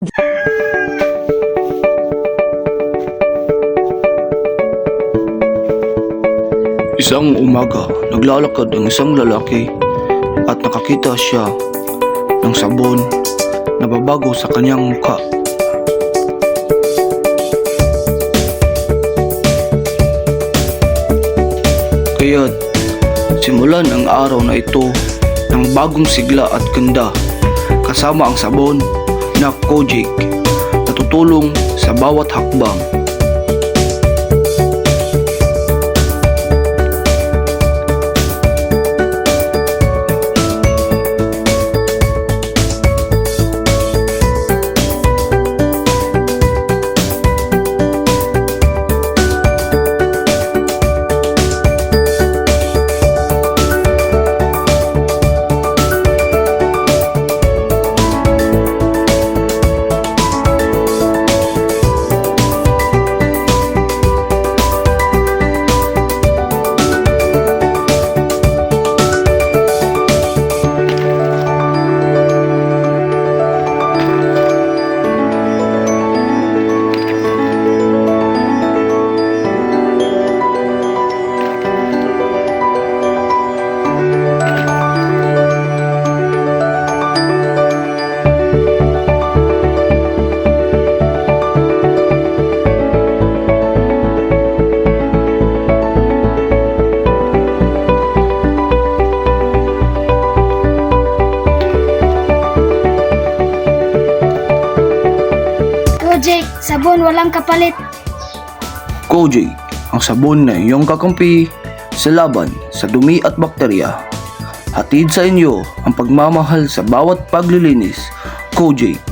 Isang umaga, naglalakad ang isang lalaki at nakakita siya ng sabon na babago sa kanyang mukha. Kaya't simulan ang araw na ito ng bagong sigla at ganda kasama ang sabon na Kojic na tutulong sa bawat hakbang. Kojic, sabon walang kapalit. Kojic, ang sabon na iyong kakampi sa laban sa dumi at bakterya. Hatid sa inyo ang pagmamahal sa bawat paglilinis. Kojic.